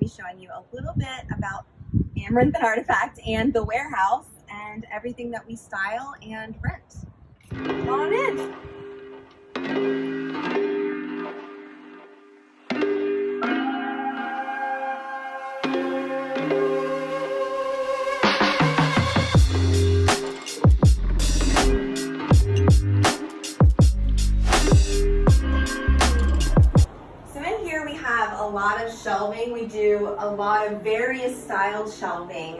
be showing you a little bit about Amaranth Artifact and the warehouse and everything that we style and rent. Come on in. A lot of shelving. We do a lot of various styled shelving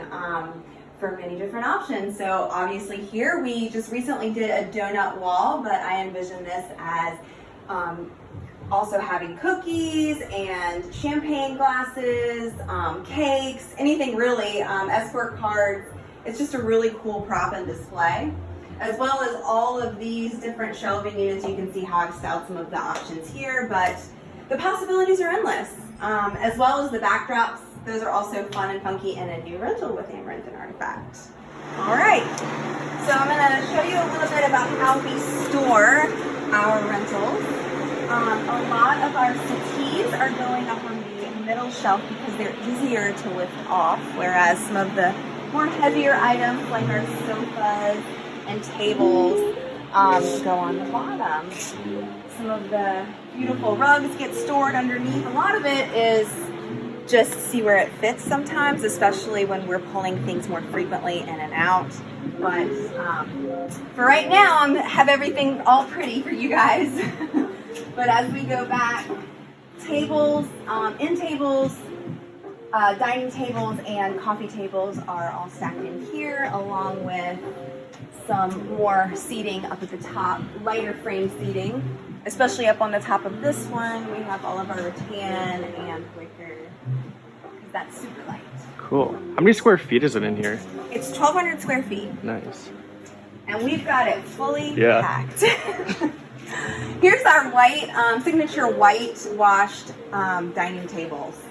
for many different options. So obviously here we just recently did a donut wall, but I envision this as also having cookies and champagne glasses, cakes, anything really, escort cards. It's just a really cool prop and display. As well as all of these different shelving units. You can see how I've styled some of the options here, but the possibilities are endless, as well as the backdrops. Those are also fun and funky in a new rental with Amaranth Artifact. All right, so I'm going to show you a little bit about how we store our rentals. A lot of our settees are going up on the middle shelf because they're easier to lift off, whereas some of the more heavier items like our sofas and tables go on the bottom. Some of the beautiful rugs get stored underneath. A lot of it is just see where it fits sometimes, especially when we're pulling things more frequently in and out. But for right now, I have everything all pretty for you guys. But as we go back, tables, end tables, dining tables, and coffee tables are all stacked in here, along with some more seating up at the top, lighter frame seating. Especially up on the top of this one, we have all of our rattan and wicker, because that's super light. Cool. How many square feet is it in here? It's 1,200 square feet. Nice. And we've got it fully packed. Here's our white, signature white washed dining tables.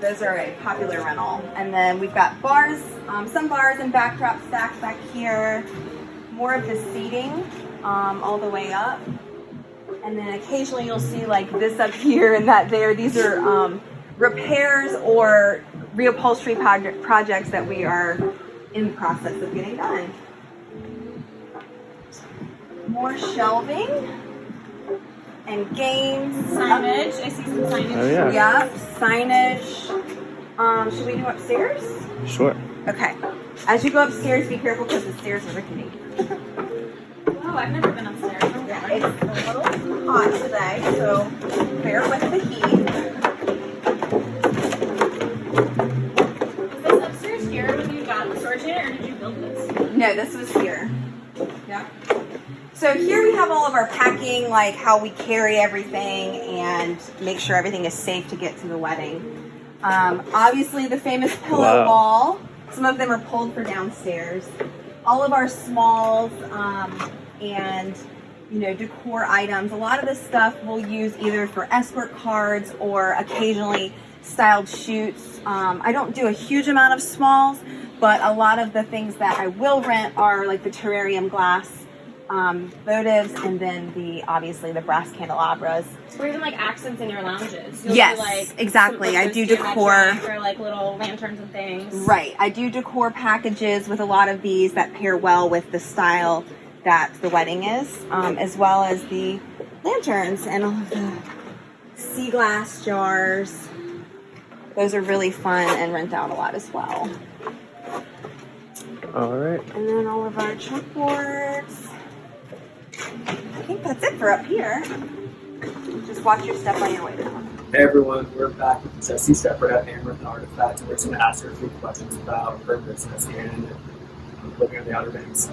Those are a popular rental. And then we've got bars, some bars and backdrop stacked back here. More of the seating all the way up. And then occasionally you'll see like this up here and that there. These are repairs or reupholstery projects that we are in the process of getting done. More shelving and games. Signage. I see some signage. Oh, yeah. Yep, signage. Should we do upstairs? Sure. Okay. As you go upstairs, be careful because the stairs are rickety. Oh, I've never been upstairs. Yeah, it's a little hot today, so bear with the heat. Was this upstairs here when you got the storage unit, or did you build this? No, this was here. Yeah. So here we have all of our packing, like how we carry everything and make sure everything is safe to get to the wedding. Obviously the famous pillow wall. Some of them are pulled for downstairs. All of our smalls and decor items. A lot of this stuff we'll use either for escort cards or occasionally styled shoots. I don't do a huge amount of smalls, but a lot of the things that I will rent are like the terrarium glass votives, and then obviously the brass candelabras. Or even like accents in your lounges. Yes, do, like, exactly. I do decor. For like little lanterns and things. Right. I do decor packages with a lot of these that pair well with the style that the wedding is, as well as the lanterns and all of the sea glass jars. Those are really fun and rent out a lot as well. All right. And then all of our chalkboards. I think that's it for up here. Just watch your step on your way down. Hey everyone, we're back with Jessie Shepherd at Amaranth Artifact, and we're just going to ask her a few questions about her business and living on the Outer Banks.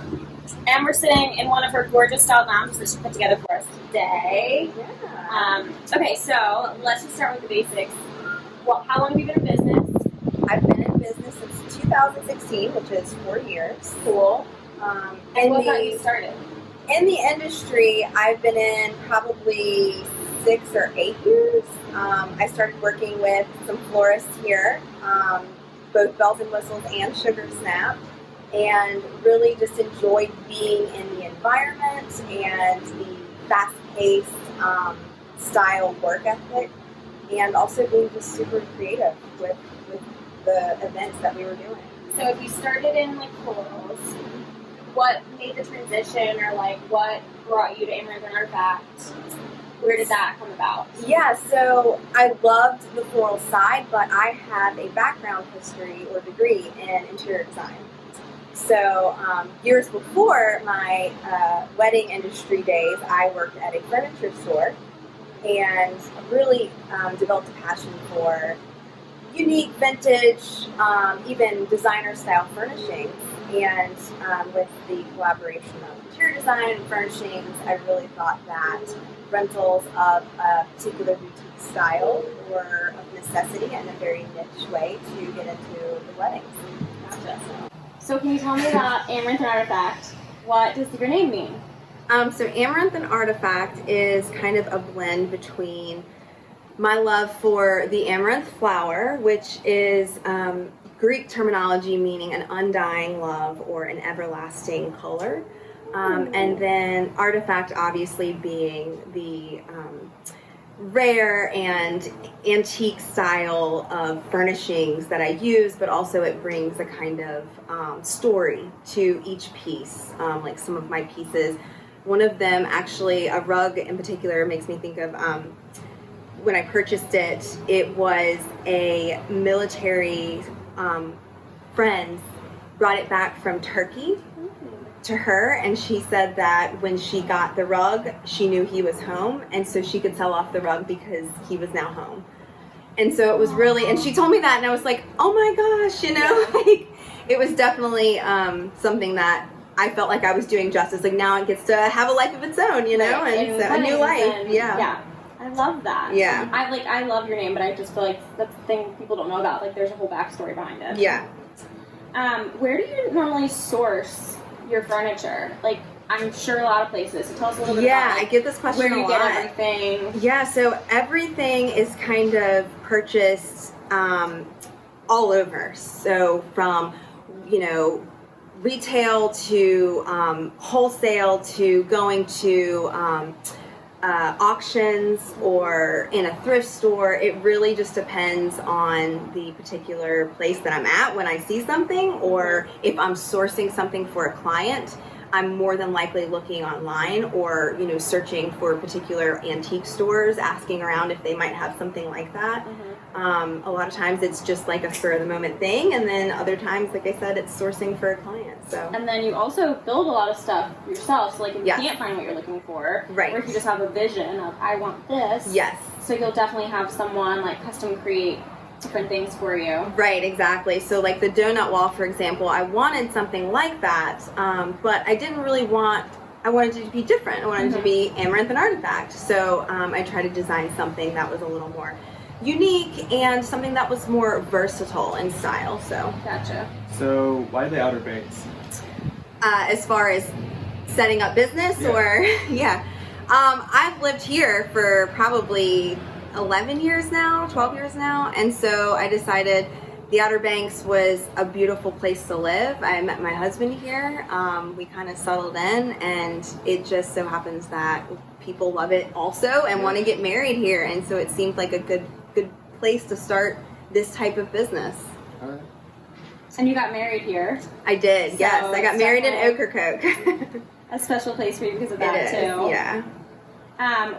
And we're sitting in one of her gorgeous style lounges that she put together for us today. Yeah. Okay, so let's just start with the basics. Well, how long have you been in business? I've been in business since 2016, which is 4 years. Cool. And what got you started? In the industry, I've been in probably 6 or 8 years. I started working with some florists here, both bells and whistles and sugar snap, and really just enjoyed being in the environment and the fast-paced style work ethic and also being just super creative with the events that we were doing. So if you started in like florals, what made the transition, or like what brought you to Amaranth Artifact? Where did that come about? Yeah, so I loved the floral side, but I have a background history or degree in interior design. So years before my wedding industry days, I worked at a furniture store and really developed a passion for unique, vintage, even designer style furnishings. And with the collaboration of interior design and furnishings, I really thought that rentals of a particular boutique style were of necessity and a very niche way to get into the weddings. Gotcha. So can you tell me about Amaranth Artifact? What does your name mean? So Amaranth and Artifact is kind of a blend between my love for the amaranth flower, which is Greek terminology meaning an undying love or an everlasting color. And then artifact obviously being the rare and antique style of furnishings that I use, but also it brings a kind of story to each piece. Like some of my pieces, one of them actually, a rug in particular, makes me think of when I purchased it, it was a military friend brought it back from Turkey to her, and she said that when she got the rug, she knew he was home, and so she could sell off the rug because he was now home. And so it was really, and she told me that, and I was like, oh my gosh, you know, like it was definitely something that I felt like I was doing justice. Like now it gets to have a life of its own, you know, and so a new life. Yeah. I love that. Yeah. I love your name, but I just feel like that's the thing people don't know about. Like there's a whole backstory behind it. Yeah. Where do you normally source your furniture? Like I'm sure a lot of places. So tell us a little bit about I get this question where a you lot. get everything. Yeah, so everything is kind of purchased all over. So from, you know, retail to wholesale to going to auctions or in a thrift store. It really just depends on the particular place that I'm at when I see something, or if I'm sourcing something for a client, I'm more than likely looking online or, you know, searching for particular antique stores, asking around if they might have something like that. A lot of times it's just like a spur of the moment thing, and then other times, like I said, it's sourcing for a client. So. And then you also build a lot of stuff yourself. So like if you Yes. can't find what you're looking for, Right. or if you just have a vision of I want this, Yes. so you'll definitely have someone like custom create different things for you. Right, exactly. So like the donut wall, for example, I wanted something like that, but I didn't really I wanted it to be different. I wanted it to be Amaranth and Artifact. So I tried to design something that was a little more unique and something that was more versatile in style. So Gotcha. So why the Outer Banks? as far as setting up business or I've lived here for probably 11 years now, 12 years now, and so I decided the Outer Banks was a beautiful place to live. I met my husband here. We kind of settled in, and it just so happens that people love it also and want to get married here, and so it seemed like a good place to start this type of business. All right. And you got married here. I did, So yes. I got it's married in definitely Ocracoke. a special place for you because of that It is, too. yeah.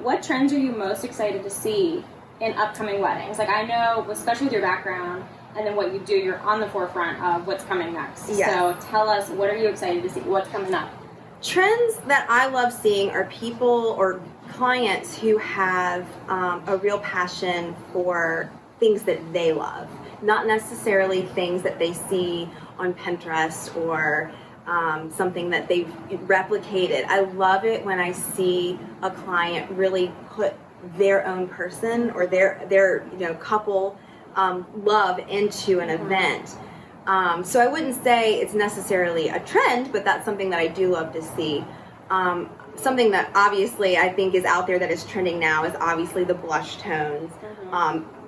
What trends are you most excited to see in upcoming weddings? Like I know, especially with your background and then what you do, you're on the forefront of what's coming next. Yes. So tell us, what are you excited to see? What's coming up? Trends that I love seeing are people or clients who have a real passion for things that they love, not necessarily things that they see on Pinterest or something that they've replicated. I love it when I see a client really put their own person or their couple love into an event. So I wouldn't say it's necessarily a trend, but that's something that I do love to see. Something that obviously I think is out there that is trending now is obviously the blush tones.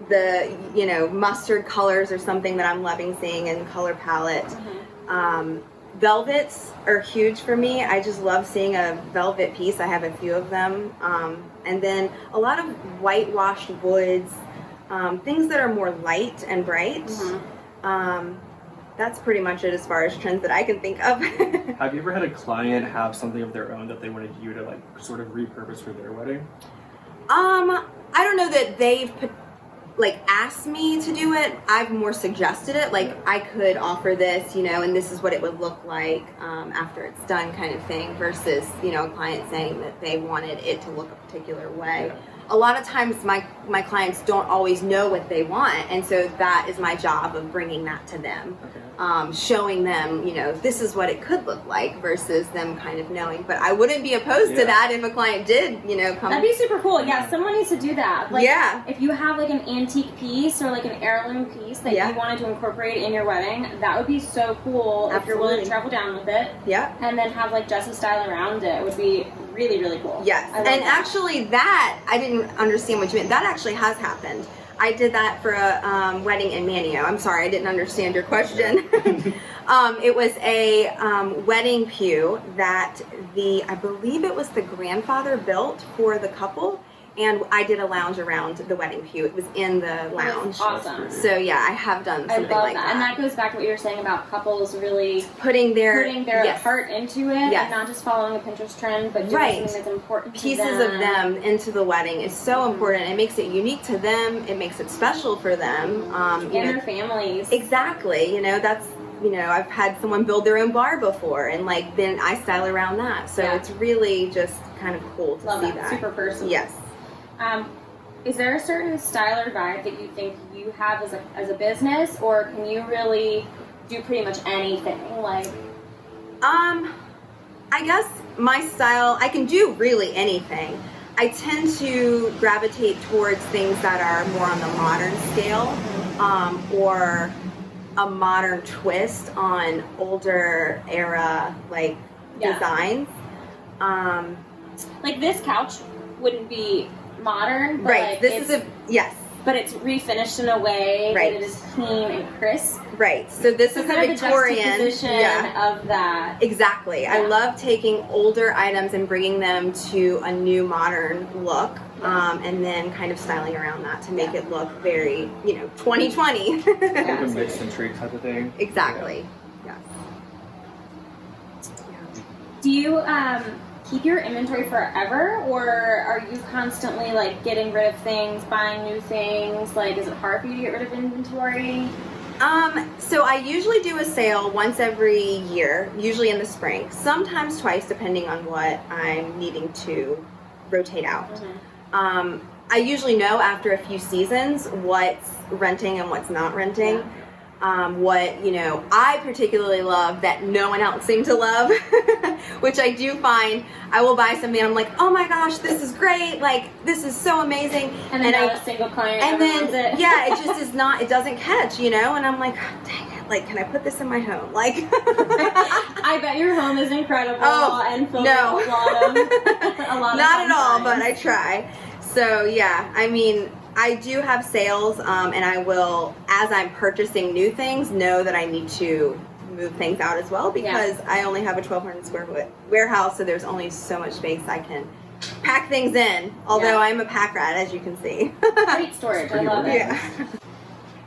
The mustard colors are something that I'm loving seeing in color palette. Velvets are huge for me. I just love seeing a velvet piece. I have a few of them. And then a lot of whitewashed woods, things that are more light and bright. That's pretty much it as far as trends that I can think of. Have you ever had a client have something of their own that they wanted you to like sort of repurpose for their wedding? I don't know that they've like asked me to do it. I've more suggested it. Like I could offer this, you know, and this is what it would look like after it's done, kind of thing. Versus, you know, a client saying that they wanted it to look a particular way. Yeah. A lot of times my clients don't always know what they want, and so that is my job of bringing that to them. Okay. Showing them, you know, this is what it could look like versus them kind of knowing. But I wouldn't be opposed to that if a client did, you know, come. That'd be super cool. Yeah, someone needs to do that. Like, yeah. If you have like an antique piece or like an heirloom piece that you wanted to incorporate in your wedding, that would be so cool. Absolutely. If you're willing to travel down with it. Yeah. And then have like Jessie style around it would be really, really cool. Yes. And that. Actually that, I didn't understand what you meant. That actually has happened. I did that for a wedding in Manio. I'm sorry, I didn't understand your question. It was a wedding pew that I believe it was the grandfather built for the couple. And I did a lounge around the wedding pew. It was in the lounge. Awesome. So yeah, I have done something I love like that. that. And that goes back to what you were saying about couples really putting their heart into it, Yes. and not just following a Pinterest trend, but doing Right. something that's important Pieces to them. of them into the wedding is so important. It makes it unique to them. It makes it special for them. And their families. Exactly. You know, that's, you know, I've had someone build their own bar before, and like then I style around that. So it's really just kind of cool to see that. Super personal. Yes. Is there a certain style or vibe that you think you have as a business, or can you really do pretty much anything? Like, I guess my style, I can do really anything. I tend to gravitate towards things that are more on the modern scale, or a modern twist on older era like designs. Like this couch wouldn't be modern, but right. like This is but it's refinished in a way that it is clean and crisp. Right. So this is a Victorian. The juxtaposition of that. Exactly. I love taking older items and bringing them to a new modern look, and then kind of styling around that to make it look very, you know, 2020. Like a mix and treat type of thing. Exactly. Yes. Do you keep your inventory forever, or are you constantly like getting rid of things, buying new things? Like, is it hard for you to get rid of inventory? So I usually do a sale once every year, usually in the spring, sometimes twice depending on what I'm needing to rotate out. I usually know after a few seasons what's renting and what's not renting. What, you know, I particularly love that no one else seemed to love, which I do find. I will buy something and I'm like, oh my gosh, this is great, like this is so amazing, and then not a single client and then owns it. yeah, it just is not, it doesn't catch, you know, and I'm like, dang it, like, can I put this in my home? Like, I bet your home is incredible and filled with no. a lot of not at all, fun but times. I try. So yeah, I mean, I do have sales, and I will, as I'm purchasing new things, know that I need to move things out as well, because I only have a 1,200 square foot warehouse, so there's only so much space I can pack things in, although I'm a pack rat, as you can see. Great storage. I love it. Yeah.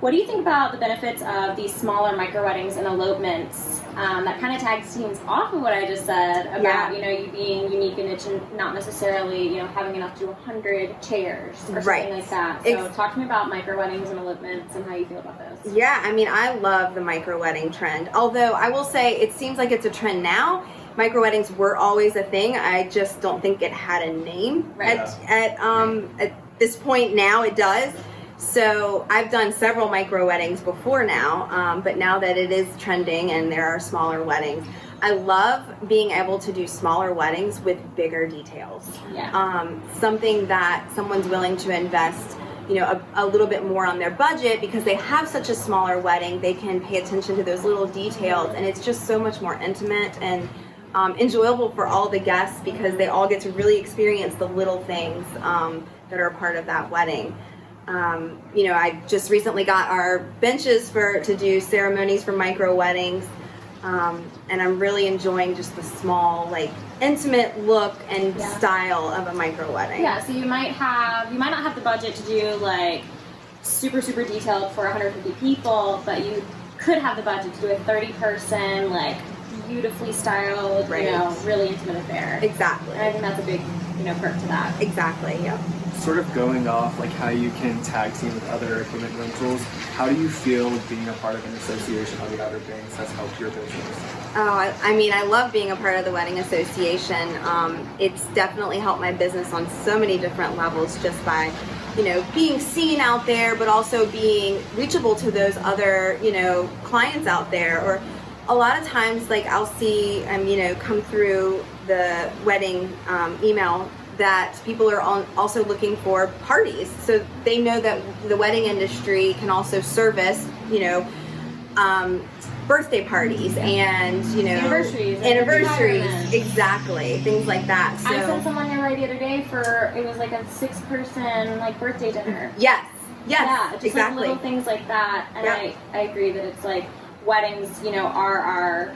What do you think about the benefits of these smaller micro weddings and elopements? That kind of tags teams off of what I just said about, you know, you being unique and niche and not necessarily, you know, having enough to do 100 chairs or something like that. So talk to me about micro weddings and elopements and how you feel about those. Yeah, I mean, I love the micro wedding trend. Although I will say it seems like it's a trend now. Micro weddings were always a thing. I just don't think it had a name at this point. Now it does. So I've done several micro weddings before now, but now that it is trending and there are smaller weddings, I love being able to do smaller weddings with bigger details. Something that someone's willing to invest, you know, a little bit more on their budget because they have such a smaller wedding. They can pay attention to those little details, and it's just so much more intimate and enjoyable for all the guests because they all get to really experience the little things that are a part of that wedding. You know, I just recently got our benches to do ceremonies for micro weddings, and I'm really enjoying just the small, like, intimate look and style of a micro wedding. Yeah, so you might not have the budget to do like super, super detailed for 150 people, but you could have the budget to do a 30-person, like, beautifully styled, Right. you know, really intimate affair. Exactly. And I think that's a big, you know, perk to that. Exactly. Yep. Sort of going off like how you can tag team with other equipment rentals, how do you feel being a part of an association of the Outer Banks has helped your business? Oh, I mean, I love being a part of the wedding association. It's definitely helped my business on so many different levels just by, you know, being seen out there, but also being reachable to those other, you know, clients out there. Or a lot of times, like I'll see, you know, come through the wedding email that people are also looking for parties. So they know that the wedding industry can also service, you know, birthday parties and, you know, anniversaries, exactly, things like that. So I sent someone your way the other day for, it was like a 6-person like birthday dinner. yes, Yeah, just exactly. like little things like that. And Yep. I agree that it's like weddings, you know, are our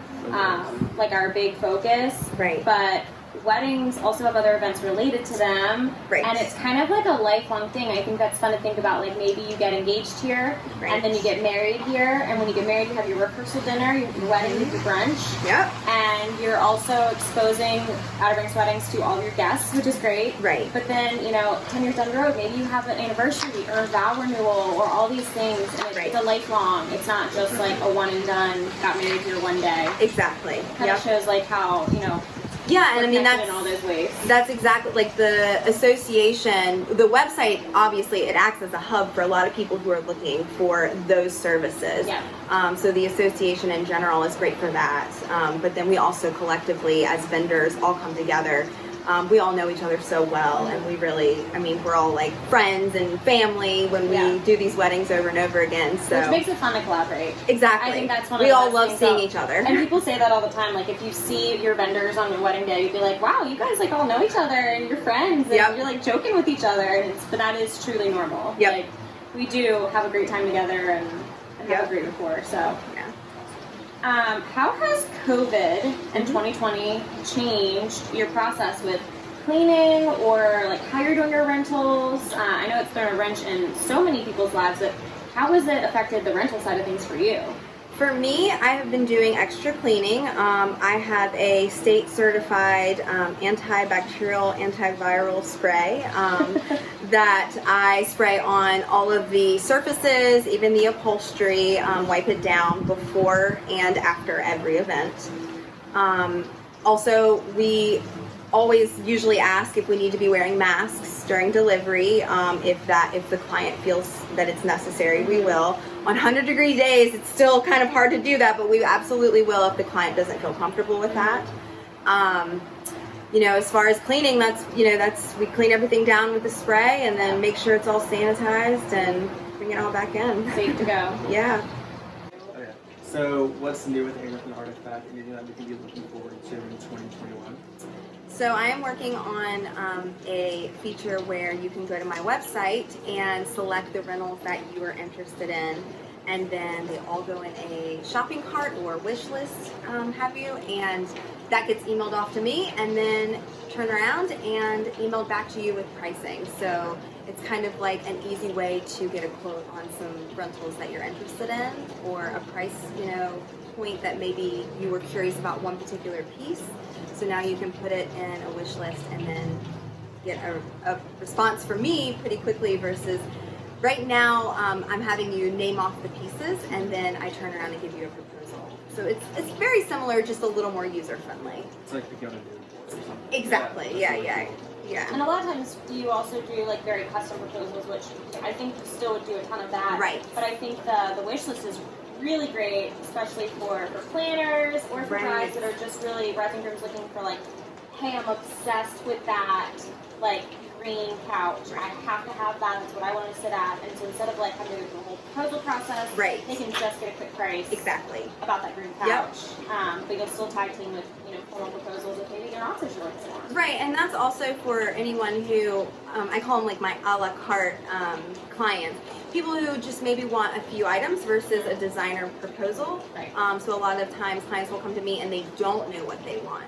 like our big focus. Right. But weddings also have other events related to them. Right. And it's kind of like a lifelong thing. I think that's fun to think about. Like maybe you get engaged here, Right. and then you get married here, and when you get married, you have your rehearsal dinner, your wedding, your brunch. Yep. And you're also exposing Outer Banks weddings to all of your guests, which is great. Right. But then, you know, 10 years down the road, maybe you have an anniversary or a vow renewal or all these things, and Right. it's a lifelong. It's not just like a one and done, got married here one day. Exactly. Kind of shows like how, you know, Yeah, and I mean connected in all those ways. that's exactly like the association. The website, obviously, it acts as a hub for a lot of people who are looking for those services. Yeah. So the association in general is great for that. But then we also collectively, as vendors, all come together. We all know each other so well, and we really, I mean, we're all like friends and family when we Yeah. do these weddings over and over again. So Which makes it fun to collaborate. exactly, I think that's one of we the all best love things seeing about- each other. And people say that all the time. Like if you see your vendors on your wedding day, you'd be like, "Wow, you guys like all know each other and you're friends and Yep. you're like joking with each other." And but that is truly normal. Yep. Like we do have a great time together and have Yep. a great rapport. So, Yeah. how has COVID and 2020 changed your process with cleaning or like how you're doing your rentals? I know it's thrown a wrench in so many people's lives, but how has it affected the rental side of things for you? For me, I have been doing extra cleaning. I have a state-certified antibacterial, antiviral spray that I spray on all of the surfaces, even the upholstery, wipe it down before and after every event. Also, we always usually ask if we need to be wearing masks during delivery. If the client feels that it's necessary, we will. On 100-degree days, it's still kind of hard to do that, but we absolutely will if the client doesn't feel comfortable with that. You know, as far as cleaning, that's we clean everything down with the spray and then make sure it's all sanitized and bring it all back in. Safe to go. Yeah. Okay. So what's new with Amaranth Artifact? Anything that we can be looking forward to in 2021? So I am working on a feature where you can go to my website and select the rentals that you are interested in, and then they all go in a shopping cart or wish list, have you, and that gets emailed off to me, and then turn around and emailed back to you with pricing. So it's kind of like an easy way to get a quote on some rentals that you're interested in, or a price, you know, point that maybe you were curious about one particular piece. So now you can put it in a wish list and then get a response from me pretty quickly versus right now I'm having you name off the pieces and then I turn around and give you a proposal. So it's very similar, just a little more user friendly. It's like the Owner or something. Exactly. Yeah. And a lot of times you also do like very custom proposals, which I think you still would do a ton of that. Right. But I think the wish list is really great, especially for planners or for guys that are just really rising grooms looking for like, hey, I'm obsessed with that like green couch. I have to have that. That's what I want to sit at. And so instead of like having to go through the whole proposal process, Right. they can just get a quick price Exactly. about that green Yep. couch. But you'll still tag team with, you know, formal proposals if maybe they're not so sure what they want. Right, and that's also for anyone who, I call them like my a la carte clients, people who just maybe want a few items versus a designer proposal. Right. So a lot of times clients will come to me and they don't know what they want.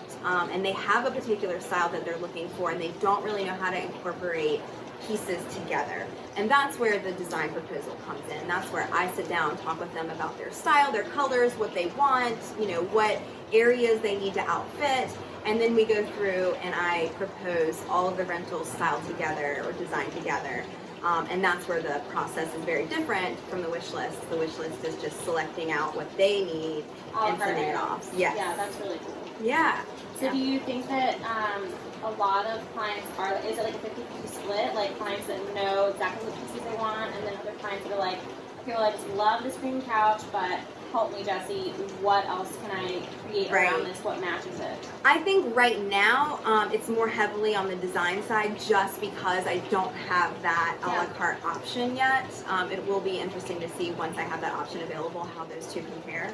And they have a particular style that they're looking for and they don't really know how to incorporate pieces together. And that's where the design proposal comes in. That's where I sit down and talk with them about their style, their colors, what they want, what areas they need to outfit. And then we go through and I propose all of the rentals styled together or designed together. And that's where the process is very different from the wish list. The wish list is just selecting out what they need and sending it off. Yes. Yeah, that's really cool. Yeah. So do you think that a lot of clients is it like a 50-50 split? Like clients that know exactly what pieces they want and then other clients that are like, okay, well I just love this green couch, but help me, Jessie, what else can I create around this? What matches it? I think right now it's more heavily on the design side just because I don't have that a la carte option yet. It will be interesting to see once I have that option available how those two compare.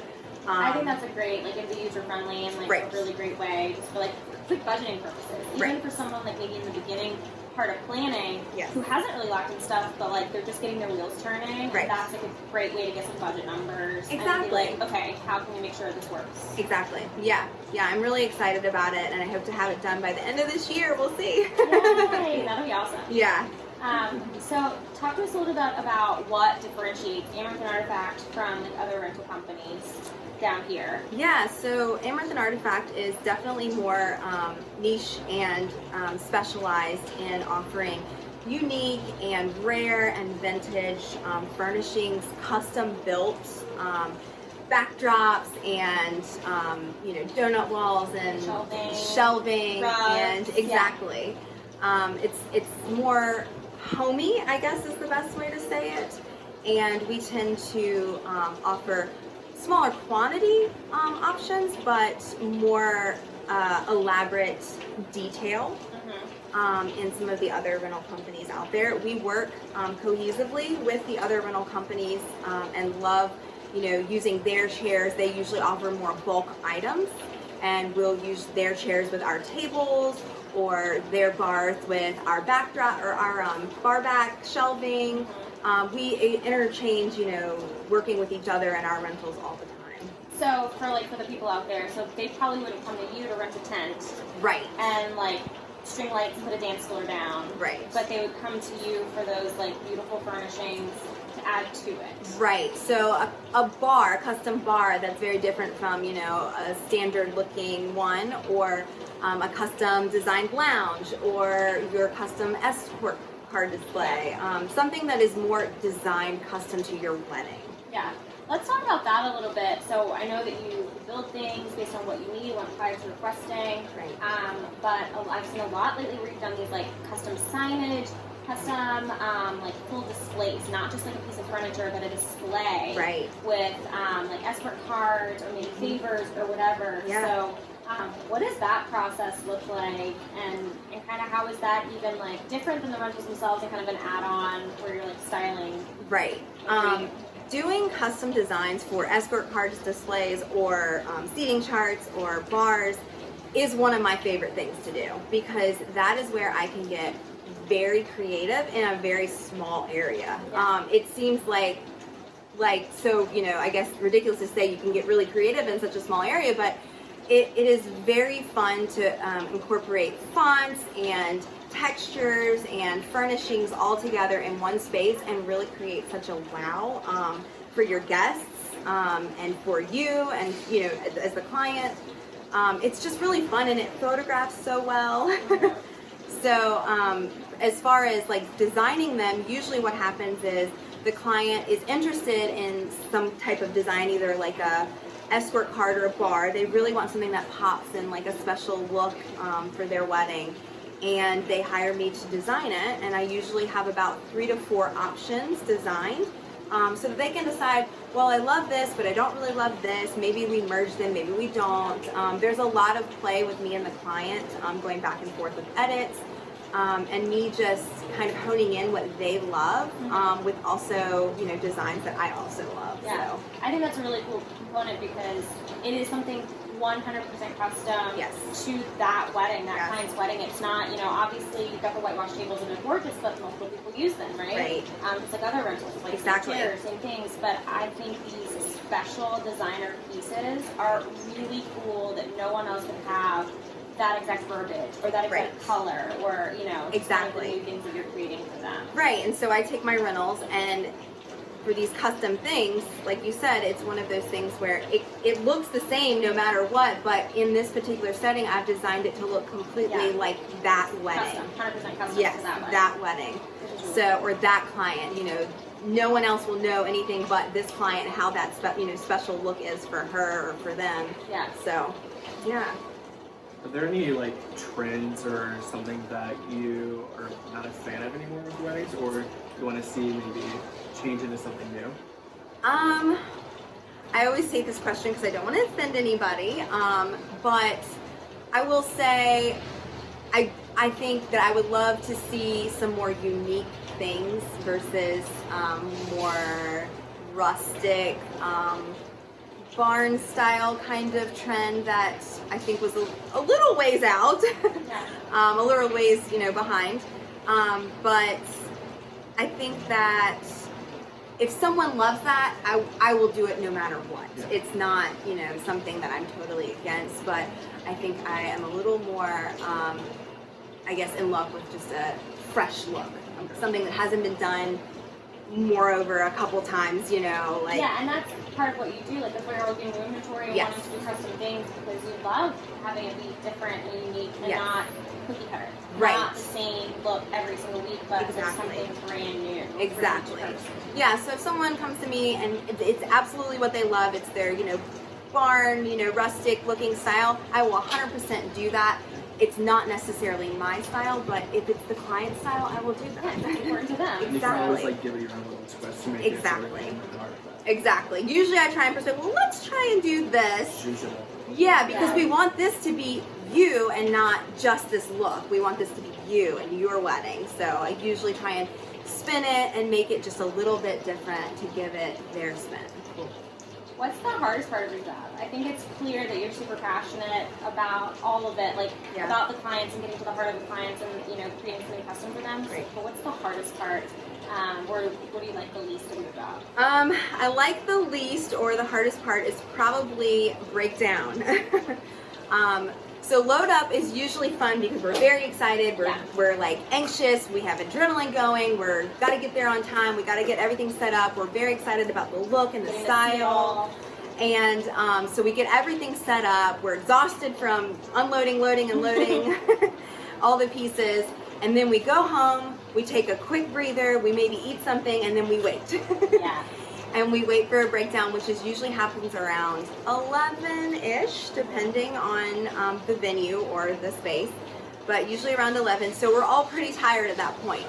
I think that's a great, like it'd be user friendly and like a really great way just for like quick budgeting purposes. Even for someone like maybe in the beginning part of planning who hasn't really locked in stuff, but like they're just getting their wheels turning. And that's like a great way to get some budget numbers. And be like, okay, how can we make sure this works? Exactly. Yeah. I'm really excited about it, and I hope to have it done by the end of this year. We'll see. Yay, that'll be awesome. Yeah. So talk to us a little bit about what differentiates Amaranth Artifact from like other rental companies down here. Yeah, so Amaranth Artifact is definitely more niche and specialized in offering unique and rare and vintage furnishings, custom built backdrops and donut walls and shelving rugs, and exactly. It's more homey, I guess is the best way to say it, and we tend to offer smaller quantity options, but more elaborate detail in some of the other rental companies out there. We work cohesively with the other rental companies and love, using their chairs. They usually offer more bulk items, and we'll use their chairs with our tables or their bars with our backdrop or our bar back shelving. We interchange, working with each other in our rentals all the time. So for the people out there, so they probably wouldn't come to you to rent a tent, right? And string lights and put a dance floor down, right? But they would come to you for those beautiful furnishings to add to it, right? So a custom bar that's very different from a standard looking one, or a custom designed lounge, or your custom escort card display, something that is more designed custom to your wedding. Yeah. Let's talk about that a little bit. So I know that you build things based on what you need, what clients are requesting. Right. But I've seen a lot lately where you've done these custom signage, custom full displays, not just a piece of furniture, but a display. Right. With escort cards or maybe favors or whatever. Yeah. So what does that process look like, and kind of how is that even different than the rentals themselves and kind of an add-on where you're styling? Right. Doing custom designs for escort cards displays or seating charts or bars is one of my favorite things to do, because that is where I can get very creative in a very small area. Yeah. It seems like so, I guess ridiculous to say you can get really creative in such a small area, but it is very fun to incorporate fonts and textures and furnishings all together in one space and really create such a wow for your guests and for you and as the client. It's just really fun, and it photographs so well. So as far as designing them, usually what happens is the client is interested in some type of design, either a escort card or a bar. They really want something that pops in a special look for their wedding, and they hire me to design it, and I usually have about 3 to 4 options designed, so that they can decide, well, I love this, but I don't really love this. Maybe we merge them, maybe we don't. There's a lot of play with me and the client, going back and forth with edits, and me just kind of honing in what they love, with also designs that I also love. Yeah, so. I think that's a really cool component, because it is something 100% custom Yes. to that wedding, that Yes. client's wedding. It's not, obviously you've got the whitewash tables and they're gorgeous, but multiple people use them, right? Right. It's like other rentals, like Exactly. chairs, same things. But I think these special designer pieces are really cool that no one else would have that exact verbiage or that exact Right. color or, Exactly. the new things that you're creating for them. Right, and so I take my rentals, and for these custom things, like you said, it's one of those things where it looks the same no matter what, but in this particular setting, I've designed it to look completely Yeah. like that wedding. Custom, 100% custom Yes, to that wedding. that wedding. Which is So, or that client, no one else will know anything but this client how that special look is for her or for them. Yeah. So, yeah. Are there any like trends or something that you are not a fan of anymore with weddings, or you want to see maybe change into something new? I always take this question because I don't want to offend anybody, but I will say I think that I would love to see some more unique things versus more rustic, barn style kind of trend that I think was a little ways out, a little ways behind. But I think that if someone loves that, I will do it no matter what. Yeah. It's not something that I'm totally against, but I think I am a little more I guess in love with just a fresh look, something that hasn't been done moreover a couple times, Yeah, and that's part of what you do. Like, that's why you're looking at inventory and Yes. wanting to do custom things because you love having it be different and unique and Yes. not cookie cutter. Right. Not the same look every single week, but there's Exactly. something brand new. for each Exactly. person. Yeah, so if someone comes to me and it's absolutely what they love, it's their, barn, rustic looking style, I will 100% do that. It's not necessarily my style, but if it's the client's style, I will do Yeah, that. it's important to them. You can always Exactly. like give it your own little twist to make Exactly. it sort of like an artifact. Exactly. Usually I try and persuade, well, let's try and do this. Usually. Yeah, because Yeah. we want this to be you and not just this look. We want this to be you and your wedding. So I usually try and spin it and make it just a little bit different to give it their spin. What's the hardest part of your job? I think it's clear that you're super passionate about all of it, like Yeah. about the clients and getting to the heart of the clients and creating something custom for them. Great. But what's the hardest part? Or what do you like the least of your job? I like the least or the hardest part is probably breakdown. So load up is usually fun because we're very excited. We're like anxious. We have adrenaline going. We're got to get there on time. We got to get everything set up. We're very excited about the look and the Getting to see it style. all. And so we get everything set up. We're exhausted from unloading, loading, and loading all the pieces. And then we go home. We take a quick breather. We maybe eat something, and then we wait. Yeah. And we wait for a breakdown, which usually happens around 11-ish, depending on the venue or the space, but usually around 11. So we're all pretty tired at that point.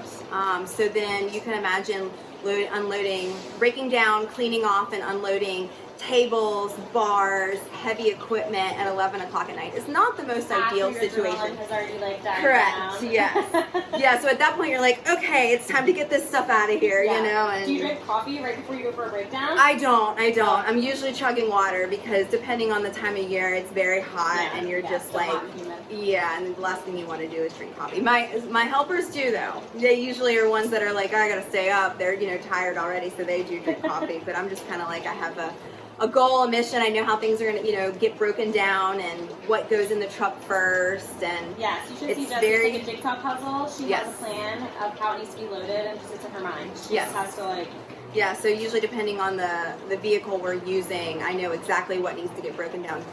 So then you can imagine unloading, breaking down, cleaning off, and unloading tables, bars, heavy equipment at 11 o'clock at night. It's not the most ideal After your situation. adrenaline has already died Correct. down. Yes. Yeah. So at that point, you're like, okay, it's time to get this stuff out of here, Yeah. And Do you drink coffee right before you go for a breakdown? I don't. I'm usually chugging water because depending on the time of year, it's very hot, and you're just so like, hot and humid. yeah. And the last thing you want to do is drink coffee. My helpers do though. They usually are ones that are like, I gotta stay up. They're tired already, so they do drink coffee. But I'm just kind of like, I have a goal, a mission. I know how things are gonna, get broken down and what goes in the truck first, and Yes, you should it's see Jessie. very- It's like a jigsaw puzzle. She Yes. has a plan of how it needs to be loaded, and just it's in her mind. She Yes. just has to like. yeah. So usually, depending on the vehicle we're using, I know exactly what needs to get broken down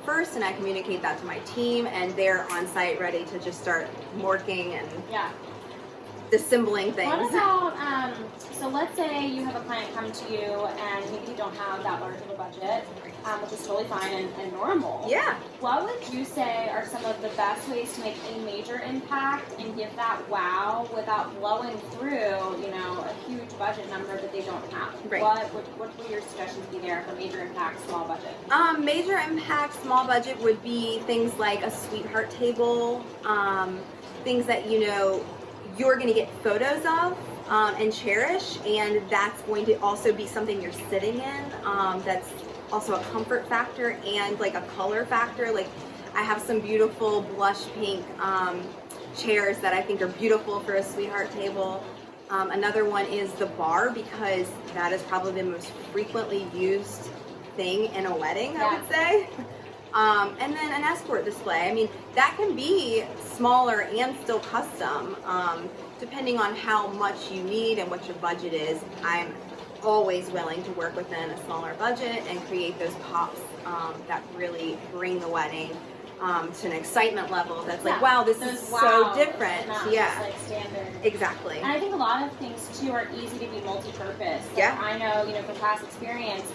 first, and I communicate that to my team, and they're on site ready to just start working and Yeah. disassembling things. What about so let's say you have a client come to you and maybe you don't have that large of a budget, which is totally fine and normal. Yeah. What would you say are some of the best ways to make a major impact and give that wow without blowing through, a huge budget number that they don't have? Right. What would your suggestions be there for major impact, small budget? Major impact, small budget would be things like a sweetheart table, things that you're going to get photos of and cherish, and that's going to also be something you're sitting in. That's also a comfort factor and like a color factor. Like I have some beautiful blush pink chairs that I think are beautiful for a sweetheart table. Another one is the bar, because that is probably the most frequently used thing in a wedding, I would say. And then an escort display. I mean, that can be smaller and still custom, depending on how much you need and what your budget is. I'm always willing to work within a smaller budget and create those pops that really bring the wedding to an excitement level that's like, wow, this is so different. Not Yeah, just like standard. exactly. And I think a lot of things too are easy to be multi-purpose. So Yeah. I know, from past experience,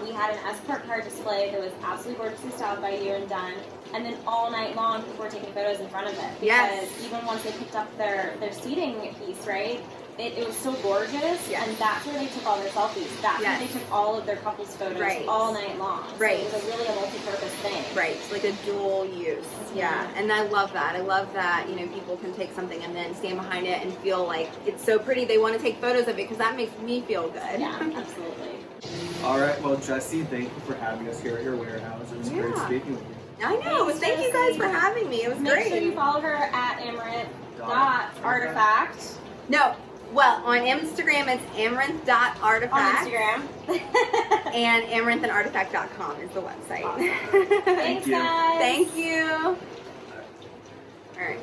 we had an escort car display that was absolutely gorgeously styled by you and done, and then all night long people were taking photos in front of it. Because Yes. even once they picked up their seating piece, right? It was so gorgeous, Yes. and that's where they took all their selfies. That's Yes. where they took all of their couples photos Right. all night long. Right. So it was really a multi-purpose thing. Right, like a dual use. Yeah, and I love that. I love that, people can take something and then stand behind it and feel like it's so pretty they want to take photos of it, because that makes me feel good. Yeah, absolutely. All right, well, Jessie, thank you for having us here at your warehouse. It was great Yeah. speaking with you. I know. Thanks, Thank you guys Jessie. for having me. It was Make great. sure you follow her at amaranth.artifact. No, well, on Instagram it's amaranth.artifact. On Instagram. And amaranthandartifact.com is the website. Awesome. Thanks, you. guys. Thank you. All right.